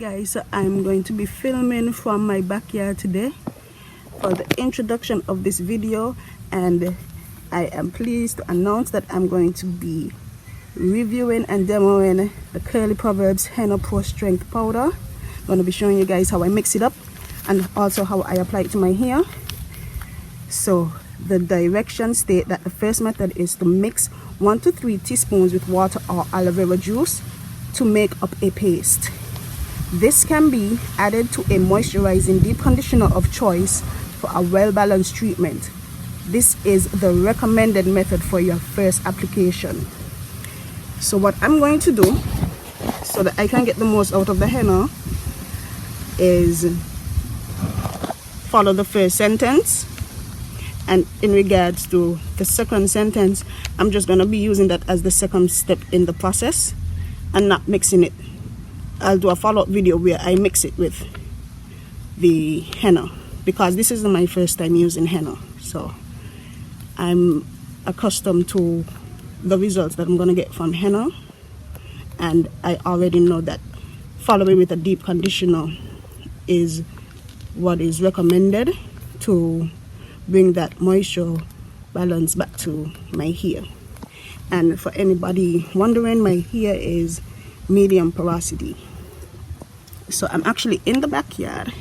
guys, so I'm going to be filming from my backyard today for the introduction of this video, and I am pleased to announce that I'm going to be reviewing and demoing the Curly Proverbz Henna Pro Strength Powder. I'm going to be showing you guys how I mix it up and also how I apply it to my hair. So the directions state that the first method is to mix 1 to 3 teaspoons with water or aloe vera juice to make up a paste. This can be added to a moisturizing deep conditioner of choice for a well-balanced treatment. This is the recommended method for your first application. So what I'm going to do so that I can get the most out of the henna is follow the first sentence, and in regards to the second sentence, I'm just going to be using that as the second step in the process and not mixing it. I'll do a follow-up video where I mix it with the henna, because this is my first time using henna, so I'm accustomed to the results that I'm going to get from henna, and I already know that following with a deep conditioner is what is recommended to bring that moisture balance back to my hair. And for anybody wondering, my hair is medium porosity. So I'm actually in the backyard.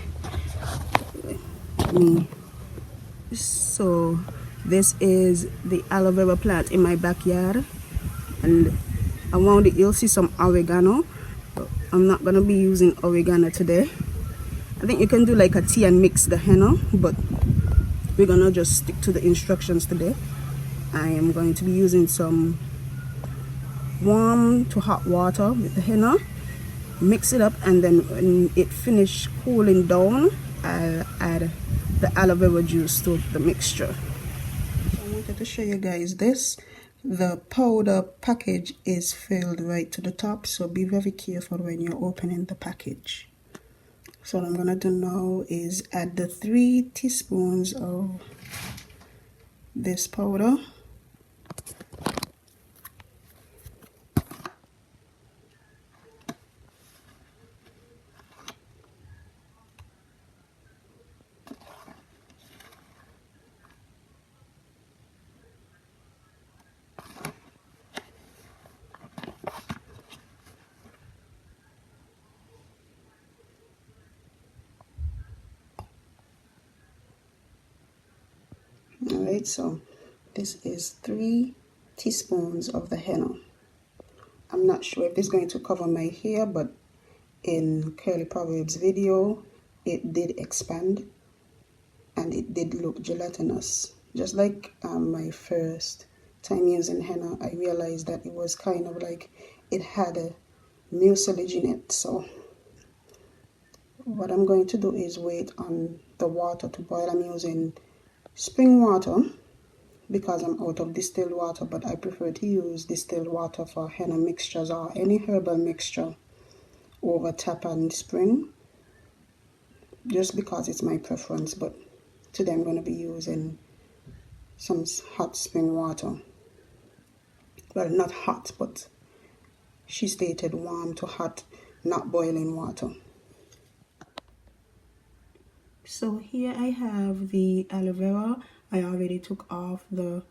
So this is the aloe vera plant in my backyard, and around it you'll see some oregano, but I'm not gonna be using oregano today. I think you can do like a tea and mix the henna, but we're gonna just stick to the instructions today. I am going to be using some warm to hot water with the henna, mix it up, and then when it finishes cooling down, I'll add the aloe vera juice to the mixture. So I wanted to show you guys this. The powder package is filled right to the top, so be very careful when you're opening the package. So what I'm gonna do now is add the 3 teaspoons of this powder. Alright, so this is 3 teaspoons of the henna. I'm not sure if this is going to cover my hair, but in Curly Proverbz video it did expand and it did look gelatinous. Just like my first time using henna, I realized that it was kind of like it had a mucilage in it. So what I'm going to do is wait on the water to boil. I'm using spring water because I'm out of distilled water, but I prefer to use distilled water for henna mixtures or any herbal mixture over tap and spring, just because it's my preference. But today I'm going to be using some hot spring water. Well, not hot, but she stated warm to hot, not boiling water. So here I have the aloe vera. I already took off the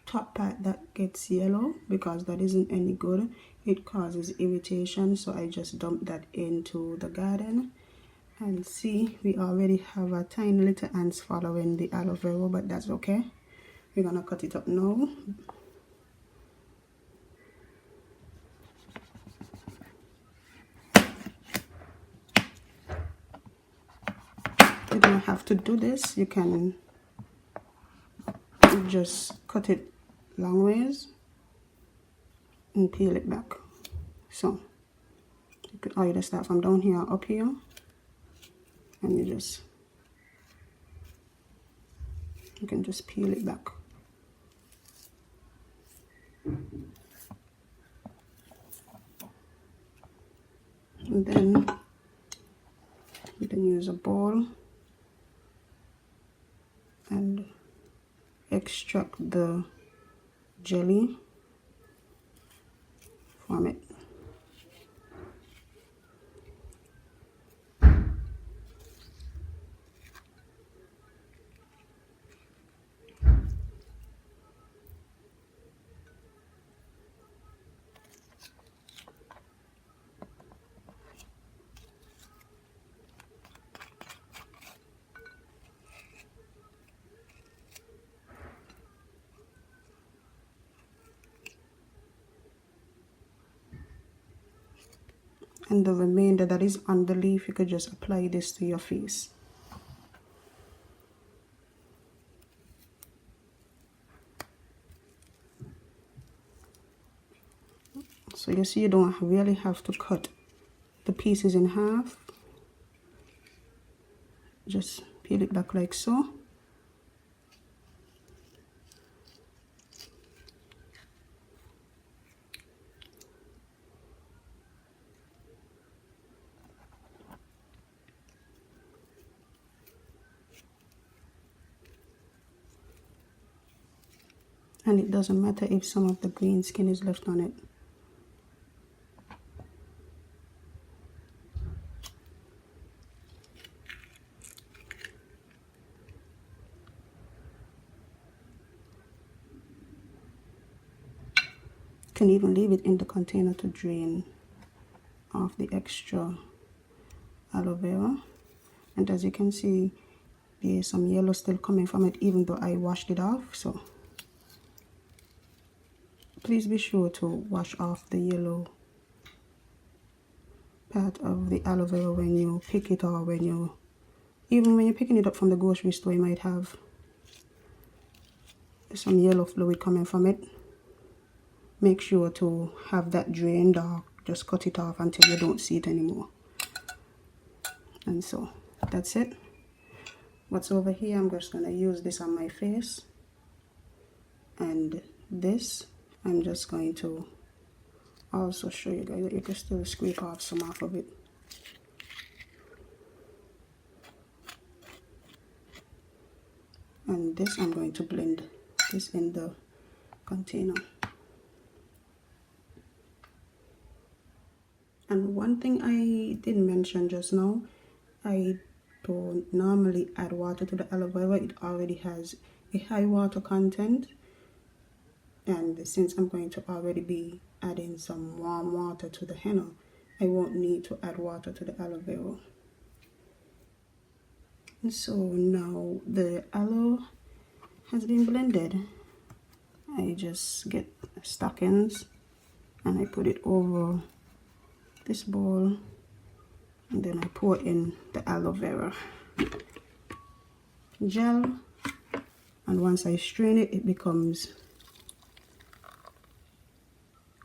top part that gets yellow because that isn't any good. It causes irritation, so I just dumped that into the garden. And see, we already have a tiny little ants following the aloe vera, but that's okay. We're gonna cut it up now. You don't have to do this. You can just cut it long ways and peel it back. So you could either start from down here or up here, and you can just peel it back. And then you can use a bowl and extract the jelly from it. and the remainder that is on the leaf, you could just apply this to your face. So you see, you don't really have to cut the pieces in half. Just peel it back like so. And it doesn't matter if some of the green skin is left on it. You can even leave it in the container to drain off the extra aloe vera. And as you can see, there's some yellow still coming from it even though I washed it off. So please be sure to wash off the yellow part of the aloe vera when you pick it, or even when you're picking it up from the grocery store, you might have some yellow fluid coming from it. Make sure to have that drained, or just cut it off until you don't see it anymore. And so that's it. What's over here, I'm just going to use this on my face, and this I'm just going to also show you guys that you can still scrape off some off of it. And this I'm going to blend this in the container. And one thing I didn't mention just now, I don't normally add water to the aloe vera. It already has a high water content, and since I'm going to already be adding some warm water to the henna, I won't need to add water to the aloe vera. And so now the aloe has been blended. I just get stockings and I put it over this bowl, and then I pour in the aloe vera gel, and once I strain it, it becomes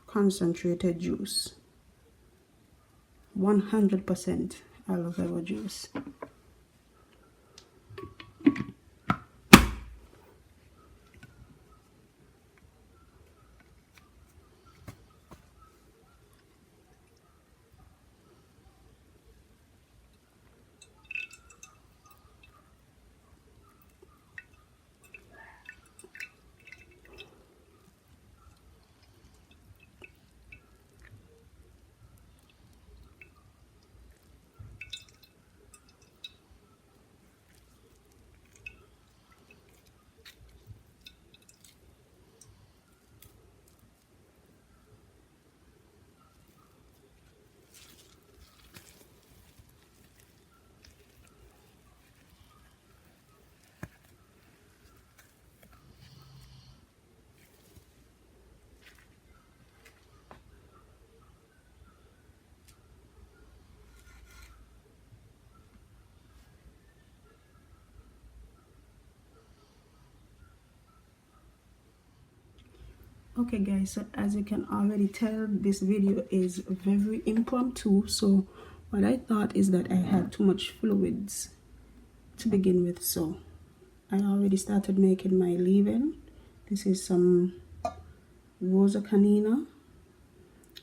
concentrated juice, 100% aloe vera juice. Okay guys, so as you can already tell, this video is very impromptu. So what I thought is that I had too much fluids to begin with, so I already started making my leave-in. This is some rosa canina,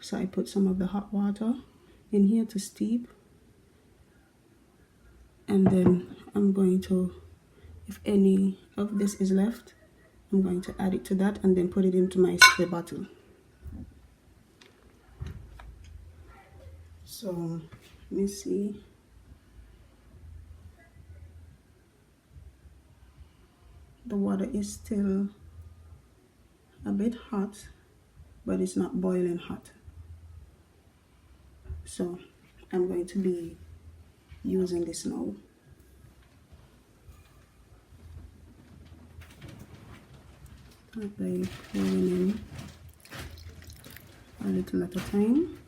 so I put some of the hot water in here to steep, and then I'm going to, if any of this is left, I'm going to add it to that and then put it into my spray bottle. So let me see. The water is still a bit hot, but it's not boiling hot. So I'm going to be using this now. By pouring in a little at a time.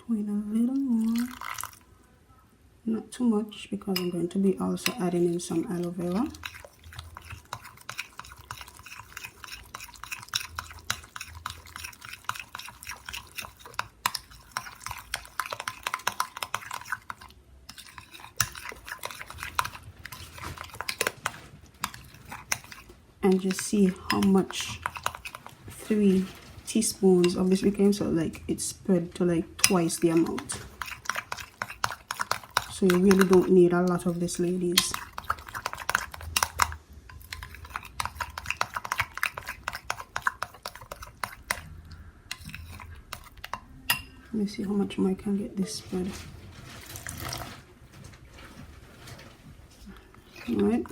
Pour in a little more, not too much, because I'm going to be also adding in some aloe vera. And just see how much 3 teaspoons of this became, so like it's spread to like twice the amount. So you really don't need a lot of this, ladies. Let me see how much more I can get this spread. All right.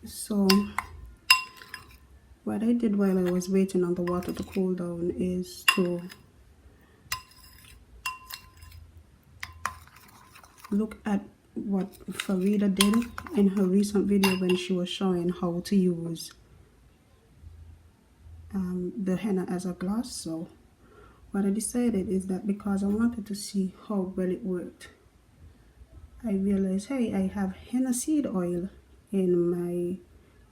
So what I did while I was waiting on the water to cool down is to look at what Farida did in her recent video when she was showing how to use the henna as a gloss. So what I decided is that because I wanted to see how well it worked, I realized, hey, I have henna seed oil in my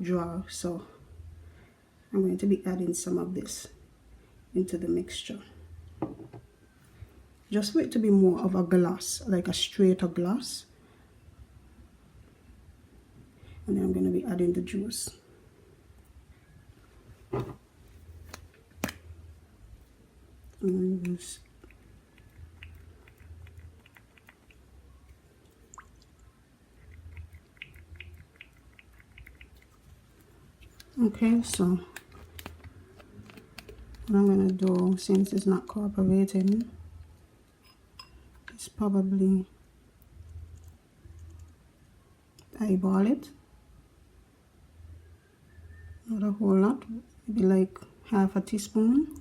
drawer, so I'm going to be adding some of this into the mixture, just for it to be more of a gloss, like a straighter gloss. And then I'm going to be adding the juice. Okay, so what I'm going to do, since it's not cooperating, is probably eyeball it. Not a whole lot, maybe like half a teaspoon.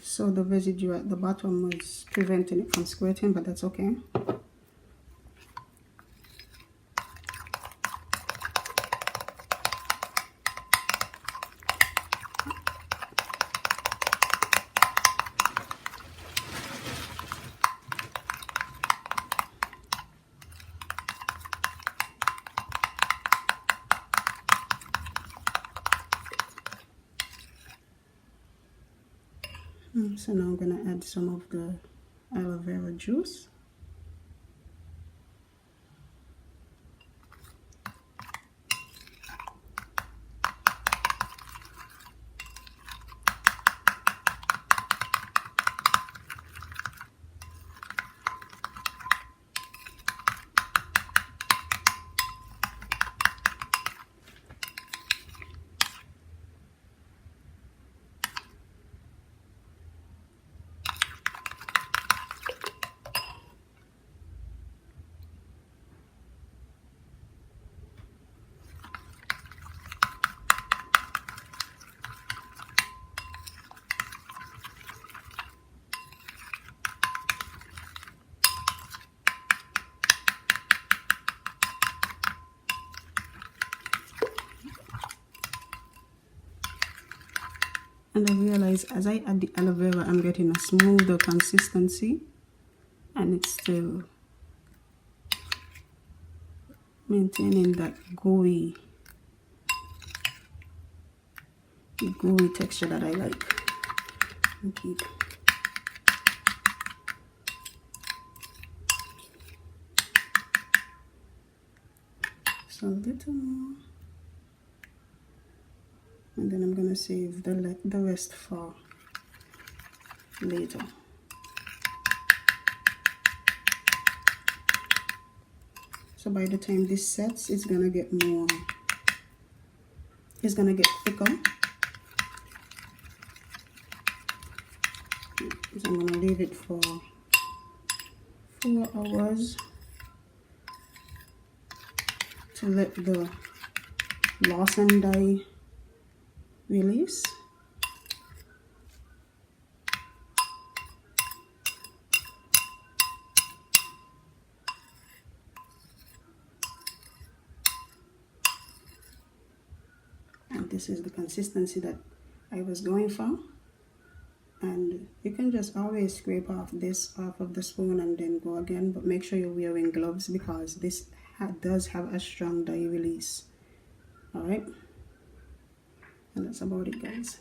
So the residue at the bottom was preventing it from squirting, but that's okay. So now I'm going to add some of the aloe vera juice. And I realize as I add the aloe vera, I'm getting a smoother consistency, and it's still maintaining that gooey texture that I like. And keep. a little more, and then I'm gonna save the rest for later. So by the time this sets, it's gonna get more, it's gonna get thicker. So I'm gonna leave it for 4 hours to let the Lawson dye release. And this is the consistency that I was going for. And you can just always scrape off this off of the spoon and then go again, but make sure you're wearing gloves because this does have a strong dye release. All right, and that's about it, guys.